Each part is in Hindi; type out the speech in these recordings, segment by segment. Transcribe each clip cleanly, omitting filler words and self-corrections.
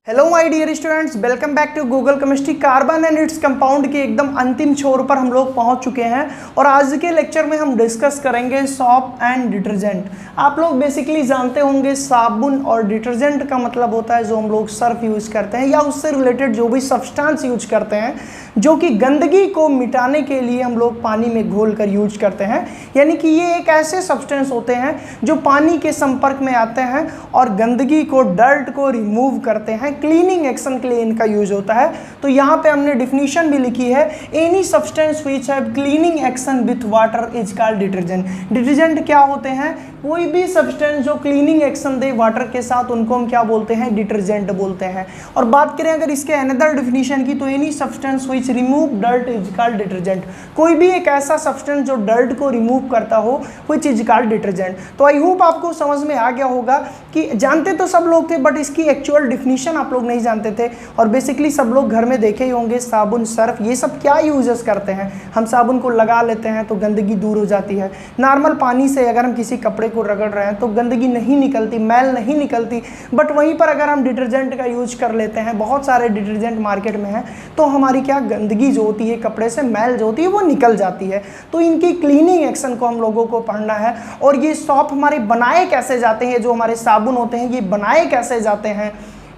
Hello my dear students, welcome back to Google chemistry. Carbon and its compound के एकदम अंतिम छोर पर हम लोग पहुंच चुके हैं और आज के लेक्चर में हम डिस्कस करेंगे सॉप एंड डिटर्जेंट। आप लोग बेसिकली जानते होंगे साबुन और डिटर्जेंट का मतलब होता है जो हम लोग सर्फ यूज करते हैं या उससे रिलेटेड जो भी सब्सटेंस यूज करते हैं जो कि गंदगी को मिटाने के लिए हम लोग पानी में घोल कर यूज करते हैं। यानी कि ये एक ऐसे सब्सटेंस होते हैं जो पानी के संपर्क में आते हैं और गंदगी को, डर्ट को रिमूव करते हैं। क्लीनिंग एक्शन के लिए इनका यूज होता है। तो यहाँ पे हमने डिफिनीशन भी लिखी है, any substance which have cleaning action with water is called detergent. Detergent क्या होते हैं? कोई भी सब्सटेंस जो क्लीनिंग एक्शन दे वाटर के साथ, उनको हम क्या बोलते हैं? डिटर्जेंट बोलते हैं। और बात करें अगर इसके अनदर डिफिनीशन की, तो any substance which remove dirt is called detergent. कोई भी एक ऐसा सब्सटेंस जो डर्ट को रिमूव करता हो, व्हिच इज कॉल्ड डिटर्जेंट। तो आई होप आपको समझ में आ गया होगा कि जानते तो सब लोग थे बट इसकी एक्चुअल डिफिनीशन आप लोग नहीं जानते थे। और बेसिकली सब लोग घर में देखे ही होंगे साबुन, सर्फ, ये सब क्या यूजेस करते हैं। हम साबुन को लगा लेते हैं तो गंदगी दूर हो जाती है। नॉर्मल पानी से अगर हम किसी कपड़े को रगड़ रहे हैं तो गंदगी नहीं निकलती, मैल नहीं निकलती। बट वहीं पर अगर हम डिटर्जेंट का यूज कर लेते हैं, बहुत सारे डिटर्जेंट मार्केट में हैं, तो हमारी क्या गंदगी जो होती है, कपड़े से मैल जो होती है वो निकल जाती है। तो इनकी क्लीनिंग एक्शन को हम लोगों को पढ़ना है। और ये सॉप हमारे बनाए कैसे जाते हैं, जो हमारे साबुन होते हैं ये बनाए कैसे जाते हैं,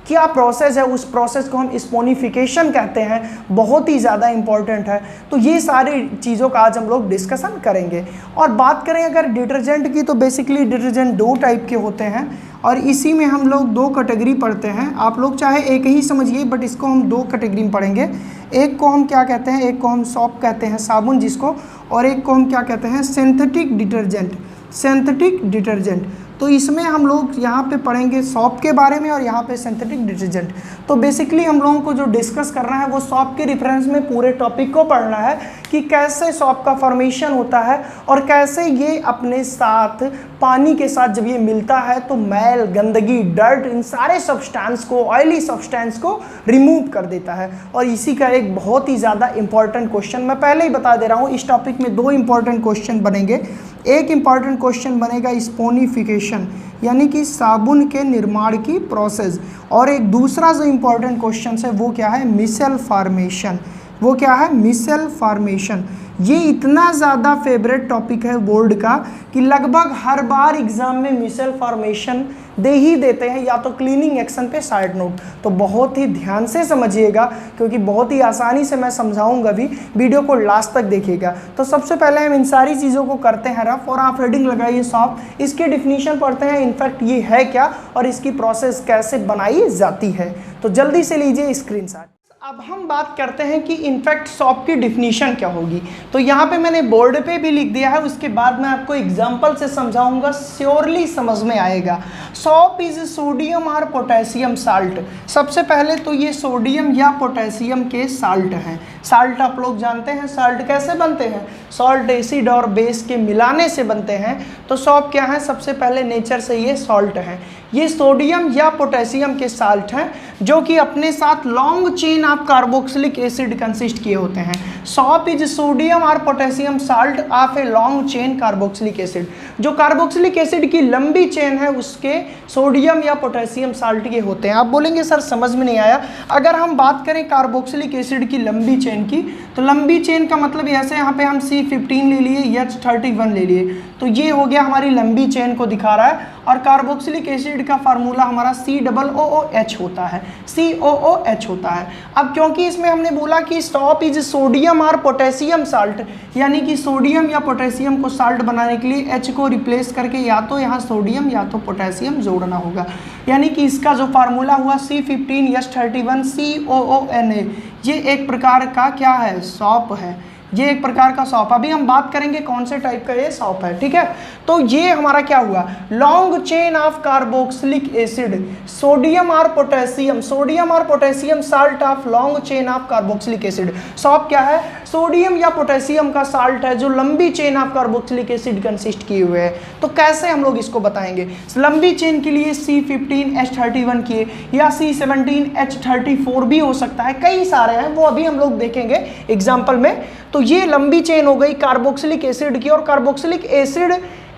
क्या प्रोसेस है, उस प्रोसेस को हम स्पोनिफिकेशन कहते हैं, बहुत ही ज़्यादा इंपॉर्टेंट है। तो ये सारी चीज़ों का आज हम लोग डिस्कशन करेंगे। और बात करें अगर डिटर्जेंट की, तो बेसिकली डिटर्जेंट दो टाइप के होते हैं और इसी में हम लोग दो कैटेगरी पढ़ते हैं। आप लोग चाहे एक ही समझिए बट इसको हम दो कैटेगरी में पढ़ेंगे। एक को हम क्या कहते हैं, एक को हम सॉप कहते हैं, साबुन जिसको, और एक को हम क्या कहते हैं, सिंथेटिक डिटर्जेंट। सिंथेटिक डिटर्जेंट, तो इसमें हम लोग यहाँ पे पढ़ेंगे सॉप के बारे में और यहाँ पे सिंथेटिक डिटर्जेंट। तो बेसिकली हम लोगों को जो डिस्कस करना है वो सॉप के रेफरेंस में पूरे टॉपिक को पढ़ना है कि कैसे सॉप का फॉर्मेशन होता है और कैसे ये अपने साथ पानी के साथ जब ये मिलता है तो मैल, गंदगी, डर्ट, इन सारे सब्सटेंस को, ऑयली सब्सटेंस को रिमूव कर देता है। और इसी का एक बहुत ही ज़्यादा इंपॉर्टेंट क्वेश्चन मैं पहले ही बता दे रहा हूँ, इस टॉपिक में दो इंपॉर्टेंट क्वेश्चन बनेंगे। एक इंपॉर्टेंट क्वेश्चन बनेगा स्पोनिफिकेशन, यानी कि साबुन के निर्माण की प्रोसेस, और एक दूसरा जो इंपॉर्टेंट क्वेश्चन है वो क्या है, मिसेल फॉर्मेशन। वो क्या है, मिसेल फॉर्मेशन। ये इतना ज़्यादा फेवरेट टॉपिक है बोर्ड का कि लगभग हर बार एग्जाम में मिसेल फॉर्मेशन दे ही देते हैं, या तो क्लीनिंग एक्शन पे साइड नोट। तो बहुत ही ध्यान से समझिएगा क्योंकि बहुत ही आसानी से मैं समझाऊंगा भी, वीडियो को लास्ट तक देखिएगा। तो सबसे पहले हम इन सारी चीज़ों को करते हैं रफ, और आप हेडिंग लगाइए सॉप, इसके डिफिनीशन पढ़ते हैं, इनफैक्ट ये है क्या और इसकी प्रोसेस कैसे बनाई जाती है। तो जल्दी से लीजिए स्क्रीनशॉट। अब हम बात करते हैं कि इनफैक्ट सॉप की डिफिनीशन क्या होगी। तो यहाँ पे मैंने बोर्ड पे भी लिख दिया है, उसके बाद मैं आपको एग्जांपल से समझाऊंगा, श्योरली समझ में आएगा। सॉप इज सोडियम और पोटेशियम साल्ट। सबसे पहले तो ये सोडियम या पोटेशियम के साल्ट हैं। साल्ट आप लोग जानते हैं, साल्ट कैसे बनते हैं, सॉल्ट एसिड और बेस के मिलाने से बनते हैं। तो सॉप क्या है, सबसे पहले नेचर से ये सॉल्ट हैं। ये सोडियम या पोटेशियम के साल्ट हैं जो कि अपने साथ long chain of carboxylic acid consist किए होते हैं। सॉप इज सोडियम और potassium salt of a long chain carboxylic acid. जो कार्बोक्सिलिक एसिड की लंबी चेन है उसके सोडियम या पोटेशियम साल्ट के होते हैं। आप बोलेंगे सर समझ में नहीं आया। अगर हम बात करें कार्बोक्सिलिक एसिड की लंबी चेन की, तो लंबी चेन का मतलब ऐसे, यहाँ पे हम C15 ले लिए, H31 ले लिए, तो ये हो गया हमारी लंबी चेन को दिखा रहा है। और कार्बोक्सिलिक एसिड का फार्मूला हमारा COOH होता है, COOH होता है। अब क्योंकि इसमें हमने बोला कि सॉप इज सोडियम और पोटेशियम साल्ट, यानी कि सोडियम या पोटेशियम को साल्ट बनाने के लिए H को रिप्लेस करके या तो यहाँ सोडियम या तो पोटेशियम जोड़ना होगा। यानी कि इसका जो फार्मूला हुआ C15H31 COONA, ये एक प्रकार का क्या है, सॉप है। ये एक प्रकार का सॉप। अभी हम बात करेंगे कौन से टाइप का ये सॉप है, ठीक है। तो ये हमारा क्या हुआ, long chain of carboxylic acid, sodium और पोटेशियम, सोडियम और potassium salt of long chain of carboxylic acid. Shop क्या है, सोडियम या पोटेशियम का साल्ट है जो लंबी chain of carboxylic acid consist किए हुए है। तो कैसे हम लोग इसको बताएंगे, लंबी चेन के लिए C15H31 किए या C17H34 भी हो सकता है, कई सारे हैं, वो अभी हम लोग देखेंगे एग्जाम्पल में। तो ये लंबी चेन हो गई कार्बोक्सिलिक एसिड की, और कार्बोक्सिलिक एसिड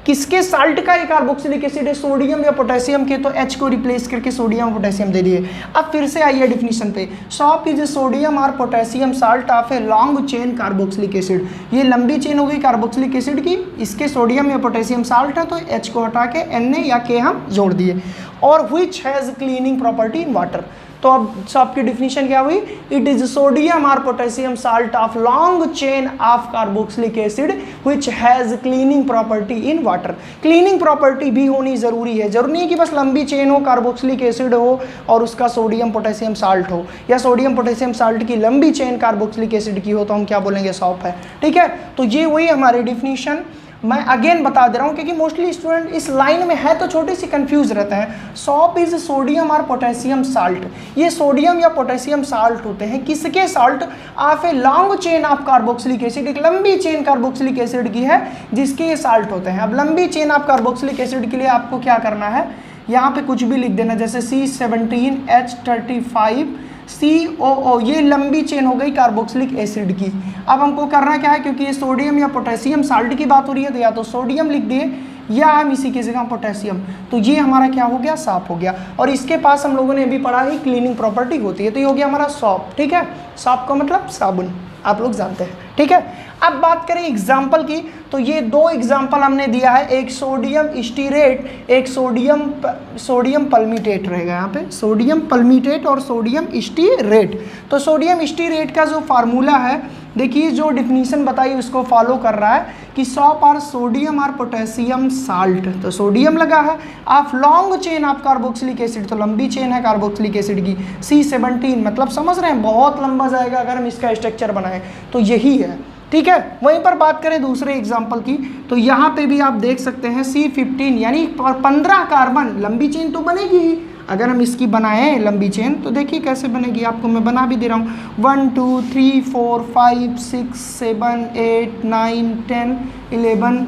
किसके साल्ट का ये कार्बोक्सिलिक एसिड है, सोडियम या पोटेशियम के, तो H को रिप्लेस करके सोडियम और पोटेशियम दे दिए। अब फिर से आइए डिफिनीशन पे, सॉप इज सोडियम और potassium salt of a long chain carboxylic acid. ये लंबी चेन हो गई कार्बोक्सिलिक एसिड की, इसके सोडियम या पोटेशियम साल्ट है, तो H को हटा के Na या K हम जोड़ दिए, और which has cleaning property in water. तो अब सॉप की डिफिनीशन क्या हुई, इट इज सोडियम और potassium salt of long chain of carboxylic acid which has cleaning property in water. Cleaning property भी होनी जरूरी है, जरूरी नहीं कि बस लंबी चेन हो, कार्बोक्सिलिक एसिड हो और उसका सोडियम पोटेशियम साल्ट हो, या सोडियम पोटेशियम साल्ट की लंबी चेन कार्बोक्सिलिक एसिड की हो, तो हम क्या बोलेंगे, सॉप है। ठीक है, तो ये वही हमारी डिफिनीशन। मैं अगेन बता दे रहा हूँ क्योंकि मोस्टली स्टूडेंट इस लाइन में है तो छोटी सी कंफ्यूज रहते हैं। सॉप इज सोडियम और पोटेशियम साल्ट, ये सोडियम या पोटेशियम साल्ट होते हैं, किसके salt, of a long chain of carboxylic acid, एक लंबी चेन कार्बोक्सिलिक एसिड की है जिसके ये साल्ट होते हैं। अब लंबी चेन ऑफ कार्बोक्सिलिक एसिड के लिए आपको क्या करना है, यहाँ पे कुछ भी लिख देना, जैसे C17H35 COO, ये लंबी चेन हो गई कार्बोक्सिलिक एसिड की। अब हमको करना क्या है, क्योंकि ये सोडियम या पोटेशियम साल्ट की बात हो रही है, तो या तो सोडियम लिख दिए या हम इसी की जगह पोटेशियम, तो ये हमारा क्या हो गया, सॉप हो गया। और इसके पास हम लोगों ने अभी पढ़ा ही क्लीनिंग प्रॉपर्टी होती है, तो ये हो गया हमारा सॉप। ठीक है, सॉप का मतलब साबुन, आप लोग जानते हैं। ठीक है, अब बात करें एग्जाम्पल की, तो ये दो एग्जाम्पल हमने दिया है, एक सोडियम स्टीरेट, एक सोडियम पल्मीटेट रहेगा यहाँ पे, सोडियम पल्मीटेट और सोडियम स्टीरेट। तो सोडियम स्टीरेट का जो फार्मूला है, देखिए जो डिफिनीशन बताई उसको फॉलो कर रहा है कि सॉप और सोडियम और पोटेशियम साल्ट, तो सोडियम लगा है, of long chain of carboxylic acid, तो लंबी चेन है कार्बोक्सिलिक एसिड की, C17, मतलब समझ रहे हैं बहुत लंबा जाएगा अगर हम इसका स्ट्रक्चर बनाएं, तो यही है। ठीक है, वहीं पर बात करें दूसरे एग्जाम्पल की, तो यहाँ पे भी आप देख सकते हैं C15 यानी 15 कार्बन, लंबी चेन तो बनेगी ही। अगर हम इसकी बनाएं लंबी चेन तो देखिए कैसे बनेगी, आपको मैं बना भी दे रहा हूँ, 1 2 3 4 5 6 7 8 9 10 11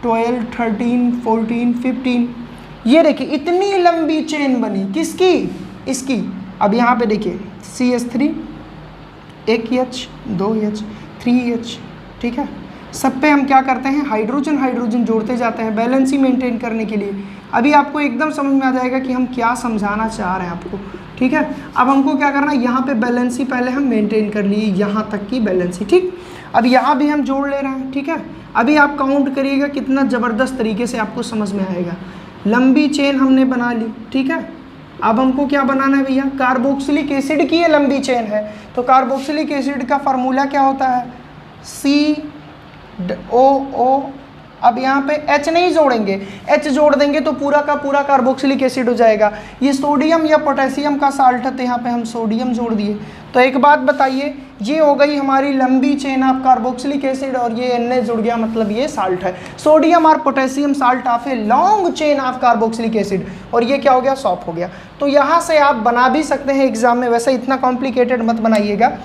12 13 14 15, ये देखिए इतनी लंबी चेन बनी, किसकी, इसकी। अब यहाँ पे देखिए CH3, 1H 2H 3H, ठीक है, सब पे हम क्या करते हैं, हाइड्रोजन जोड़ते जाते हैं बैलेंस ही मेंटेन करने के लिए। अभी आपको एकदम समझ में आ जाएगा कि हम क्या समझाना चाह रहे हैं आपको। ठीक है, अब हमको क्या करना है, यहाँ पे बैलेंसी पहले हम मेंटेन कर लिए, यहाँ तक की बैलेंसी। ठीक, अब यहाँ भी हम जोड़ ले रहे हैं। ठीक है, अभी आप काउंट करिएगा कितना ज़बरदस्त तरीके से आपको समझ में आएगा। लंबी चेन हमने बना ली, ठीक है, अब हमको क्या बनाना है भैया, कार्बोक्सिलिक एसिड की ये लंबी चेन है, तो कार्बोक्सिलिक एसिड का फार्मूला क्या होता है, COO। अब यहाँ पे H नहीं जोड़ेंगे, H जोड़ देंगे तो पूरा का पूरा कार्बोक्सिलिक एसिड हो जाएगा। ये सोडियम या पोटेशियम का साल्ट है, तो यहाँ पे हम सोडियम जोड़ दिए। तो एक बात बताइए, ये हो गई हमारी लंबी चेन ऑफ कार्बोक्सिलिक एसिड और ये Na जुड़ गया, मतलब ये साल्ट है, सोडियम और potassium salt of a long chain of carboxylic acid, और ये क्या हो गया, सॉप हो गया। तो यहाँ से आप बना भी सकते हैं एग्जाम में, वैसे इतना कॉम्प्लिकेटेड मत बनाइएगा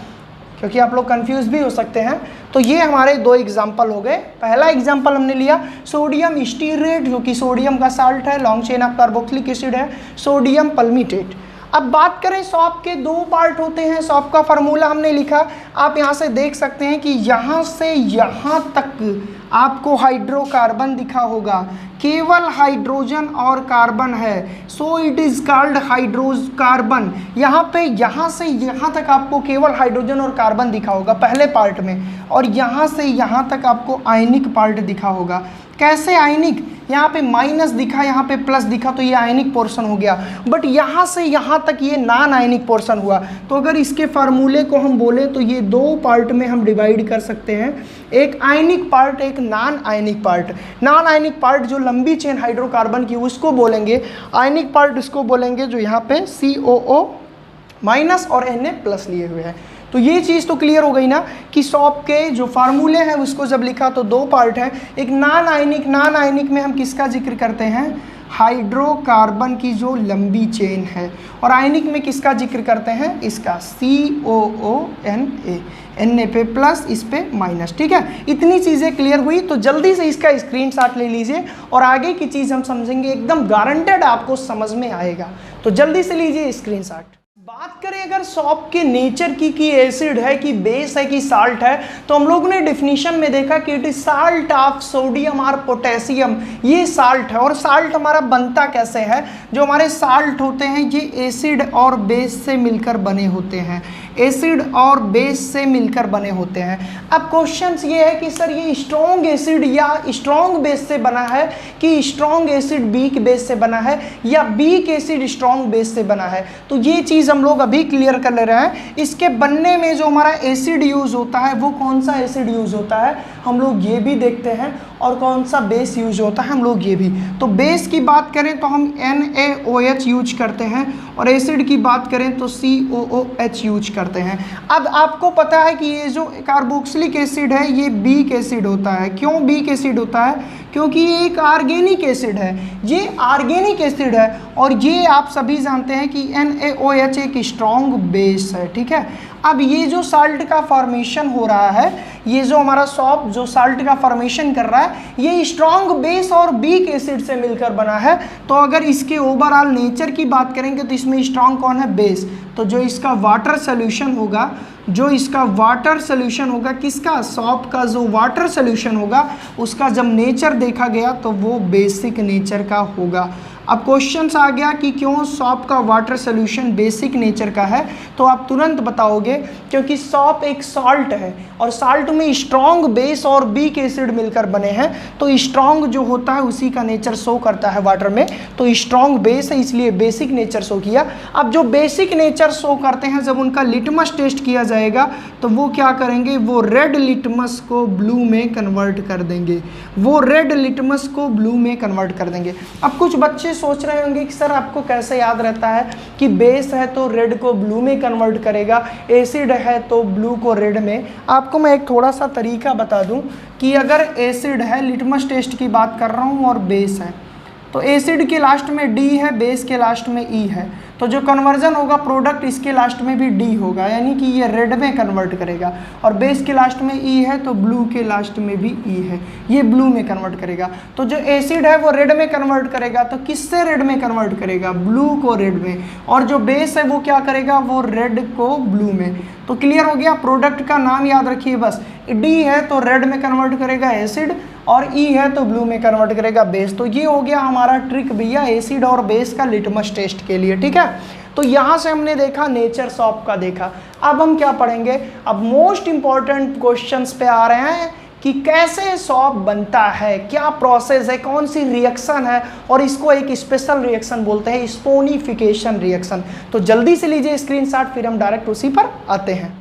क्योंकि आप लोग कंफ्यूज भी हो सकते हैं। तो ये हमारे दो एग्जाम्पल हो गए। पहला एग्जाम्पल हमने लिया सोडियम स्टीरेट, जो कि सोडियम का साल्ट है, long chain of carboxylic acid है, सोडियम पल्मीटेट। अब बात करें सॉप के दो पार्ट होते हैं, सॉप का फार्मूला हमने लिखा, आप यहाँ से देख सकते हैं कि यहाँ से यहाँ तक आपको हाइड्रोकार्बन दिखा होगा, केवल हाइड्रोजन और कार्बन है, so it is called hydrocarbon. यहाँ पे यहाँ से यहाँ तक आपको केवल हाइड्रोजन और कार्बन दिखा होगा पहले पार्ट में, और यहाँ से यहाँ तक आपको आयनिक पार्ट दिखा होगा। कैसे आयनिक, यहाँ पे माइनस दिखा, यहाँ पे प्लस दिखा, तो ये आयनिक पोर्शन हो गया, बट यहाँ से यहाँ तक ये नॉन आयनिक पोर्शन हुआ। तो अगर इसके फार्मूले को हम बोले तो ये दो पार्ट में हम डिवाइड कर सकते हैं, एक आयनिक पार्ट, एक non ionic part. Non ionic part जो लंबी चेन हाइड्रोकार्बन की उसको बोलेंगे, आयनिक पार्ट उसको बोलेंगे जो यहाँ पे COO माइनस और Na प्लस लिए हुए हैं। तो ये चीज़ तो क्लियर हो गई ना कि सॉप के जो फार्मूले हैं उसको जब लिखा तो दो पार्ट है, एक नॉन आयनिक में हम किसका जिक्र करते हैं, हाइड्रोकार्बन की जो लंबी चेन है, और आयनिक में किसका जिक्र करते हैं, इसका COONA, Na पे प्लस, इस पे माइनस। ठीक है, इतनी चीज़ें क्लियर हुई, तो जल्दी से इसका स्क्रीनशॉट ले लीजिए और आगे की चीज़ हम समझेंगे, एकदम गारंटेड आपको समझ में आएगा, तो जल्दी से लीजिए स्क्रीनशॉट। बात करें अगर सॉप के नेचर की एसिड है कि बेस है कि साल्ट है, तो हम लोग ने डिफिनीशन में देखा कि it is salt of sodium और पोटेशियम, ये साल्ट है। और साल्ट हमारा बनता कैसे है, जो हमारे साल्ट होते हैं ये एसिड और बेस से मिलकर बने होते हैं, एसिड और बेस से मिलकर बने होते हैं। अब क्वेश्चन ये है कि सर ये स्ट्रॉन्ग एसिड या स्ट्रॉन्ग बेस से बना है कि स्ट्रॉन्ग एसिड वीक बेस से बना है या वीक एसिड स्ट्रॉन्ग बेस से बना है, तो ये चीज़ हम लोग अभी क्लियर कर ले रहे हैं। इसके बनने में जो हमारा एसिड यूज होता है वो कौन सा एसिड यूज होता है हम लोग ये भी देखते हैं, और कौन सा बेस यूज होता है हम लोग ये भी। तो बेस की बात करें तो हम NaOH यूज करते हैं, और एसिड की बात करें तो COOH यूज करते हैं। अब आपको पता है कि ये जो कार्बोक्सिलिक एसिड है ये वीक एसिड होता है। क्यों वीक एसिड होता है? क्योंकि ये एक ऑर्गेनिक एसिड है, ये ऑर्गेनिक एसिड है, और ये आप सभी जानते हैं कि NaOH एक स्ट्रॉन्ग बेस है, ठीक है। अब ये जो साल्ट का फॉर्मेशन हो रहा है, ये जो हमारा सॉप जो साल्ट का फॉर्मेशन कर रहा है, ये स्ट्रॉन्ग बेस और वीक एसिड से मिलकर बना है। तो अगर इसके ओवरऑल नेचर की बात करेंगे तो इसमें स्ट्रॉन्ग कौन है? बेस। तो जो इसका वाटर सोल्यूशन होगा, जो इसका वाटर सोल्यूशन होगा किसका? सॉप का जो वाटर सोल्यूशन होगा उसका जब नेचर देखा गया तो वो बेसिक नेचर का होगा। अब क्वेश्चन आ गया कि क्यों सॉप का वाटर सोल्यूशन बेसिक नेचर का है, तो आप तुरंत बताओगे क्योंकि सॉप एक सॉल्ट है, और सॉल्ट में स्ट्रॉन्ग बेस और वीक एसिड मिलकर बने हैं, तो स्ट्रॉन्ग जो होता है उसी का नेचर शो करता है वाटर में, तो स्ट्रॉन्ग बेस है इसलिए बेसिक नेचर शो किया। अब जो बेसिक नेचर शो करते हैं जब उनका लिटमस टेस्ट किया जाएगा तो वो क्या करेंगे? वो रेड लिटमस को ब्लू में कन्वर्ट कर देंगे, वो रेड लिटमस को ब्लू में कन्वर्ट कर देंगे। अब कुछ बच्चे सोच रहे होंगे कि सर आपको कैसे याद रहता है कि बेस है तो रेड को ब्लू में कन्वर्ट करेगा, एसिड है तो ब्लू को रेड में। आपको मैं एक थोड़ा सा तरीका बता दूं कि अगर एसिड है, लिटमस टेस्ट की बात कर रहा हूं, और बेस है, तो एसिड के लास्ट में D है, बेस के लास्ट में E है, तो जो कन्वर्जन होगा प्रोडक्ट इसके लास्ट में भी D होगा, यानी कि ये रेड में कन्वर्ट करेगा, और बेस के लास्ट में E है तो ब्लू के लास्ट में भी E है, ये ब्लू में कन्वर्ट करेगा। तो जो एसिड है वो रेड में कन्वर्ट करेगा, तो किससे रेड में कन्वर्ट करेगा? ब्लू को रेड में, और जो बेस है वो क्या करेगा? वो रेड को ब्लू में। तो क्लियर हो गया। प्रोडक्ट का नाम याद रखिए बस, D है तो रेड में कन्वर्ट करेगा एसिड, और E है तो ब्लू में कन्वर्ट करेगा बेस। तो ये हो गया हमारा ट्रिक भैया एसिड और बेस का लिटमस टेस्ट के लिए, ठीक है। तो यहाँ से हमने देखा नेचर सॉप का देखा। अब हम क्या पढ़ेंगे? अब मोस्ट इंपॉर्टेंट क्वेश्चंस पे आ रहे हैं कि कैसे सॉप बनता है, क्या प्रोसेस है, कौन सी रिएक्शन है, और इसको एक स्पेशल रिएक्शन बोलते हैं, स्पोनिफिकेशन रिएक्शन। तो जल्दी से लीजिए स्क्रीनशॉट, फिर हम डायरेक्ट उसी पर आते हैं।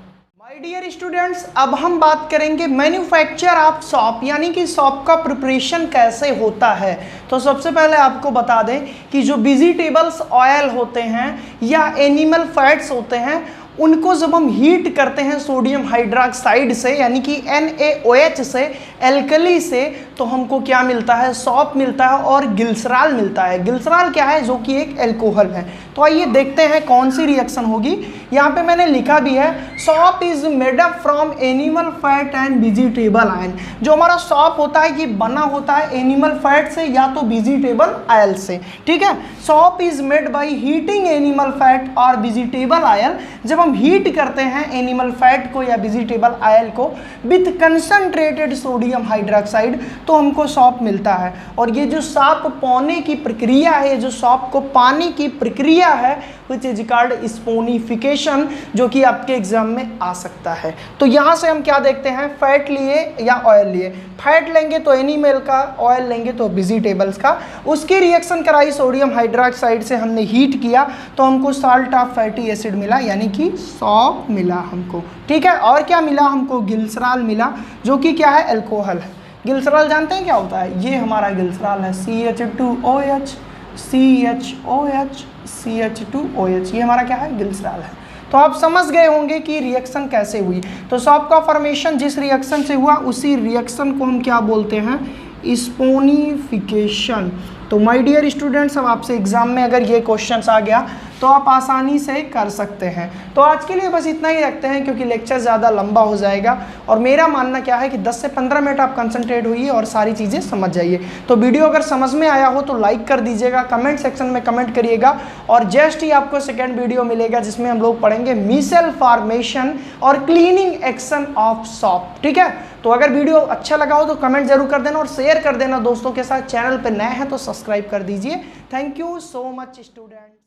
माय डियर स्टूडेंट्स, अब हम बात करेंगे मैन्युफैक्चर ऑफ सॉप, यानी कि सॉप का प्रिपरेशन कैसे होता है। तो सबसे पहले आपको बता दें कि जो वेजिटेबल्स ऑयल होते हैं या एनिमल फैट्स होते हैं, उनको जब हम हीट करते हैं सोडियम हाइड्रोक्साइड से, यानी कि NaOH से, एल्कली से, तो हमको क्या मिलता है? सॉप मिलता है और ग्लिसरॉल मिलता है। ग्लिसरॉल क्या है? जो कि एक एल्कोहल है। तो आइए देखते हैं कौन सी रिएक्शन होगी। यहाँ पे मैंने लिखा भी है, shop is made up from animal fat and vegetable oil. जो हमारा सॉप होता है ये बना होता है एनिमल फैट से या तो वेजिटेबल ऑयल से, ठीक है। Shop is made by heating animal fat और वेजिटेबल ऑयल। जब हम हीट करते हैं एनिमल फैट को या वेजिटेबल ऑयल को विथ कंसंट्रेटेड सोडियम हाइड्रोक्साइड, तो हमको सॉप मिलता है। और ये जो सॉप पाने की प्रक्रिया है, जो सॉप को पाने की प्रक्रिया है, विच इज कॉल्ड स्पोनिफिकेशन, जो कि आपके एग्जाम में आ सकता है। तो यहाँ से हम क्या देखते हैं? फैट लिए या ऑयल लिए। फैट लेंगे तो एनिमल का, ऑयल लेंगे तो वेजिटेबल्स का। उसकी रिएक्शन कराई सोडियम हाइड्रोक्साइड से, हमने हीट किया तो हमको साल्ट ऑफ फैटी एसिड मिला, यानी कि सॉप मिला हमको, ठीक है। और क्या मिला हमको? ग्लिसरॉल मिला, जो कि क्या है? एल्कोहल है। ग्लिसरॉल जानते हैं क्या होता है? ये हमारा ग्लिसरॉल है, CH2OH CHOH CH2OH, ये हमारा क्या है? ग्लिसरॉल है। तो आप समझ गए होंगे कि रिएक्शन कैसे हुई। तो सॉप का फॉर्मेशन जिस रिएक्शन से हुआ उसी रिएक्शन को हम क्या बोलते हैं? स्पोनिफिकेशन। तो माय डियर स्टूडेंट्स, अब आपसे एग्जाम में अगर ये क्वेश्चंस आ गया तो आप आसानी से कर सकते हैं। तो आज के लिए बस इतना ही रखते हैं, क्योंकि लेक्चर ज़्यादा लंबा हो जाएगा और मेरा मानना क्या है कि 10 से 15 मिनट आप कंसंट्रेट होइए और सारी चीज़ें समझ जाइए। तो वीडियो अगर समझ में आया हो तो लाइक कर दीजिएगा, कमेंट सेक्शन में कमेंट करिएगा और जस्ट ही आपको सेकेंड वीडियो मिलेगा जिसमें हम लोग पढ़ेंगे मिसेल फॉर्मेशन और क्लीनिंग एक्शन ऑफ सॉप। ठीक है, तो अगर वीडियो अच्छा लगा हो तो कमेंट जरूर कर देना और शेयर कर देना दोस्तों के साथ। चैनल पर नए हैं तो सब्सक्राइब कर दीजिए। Thank you so much student.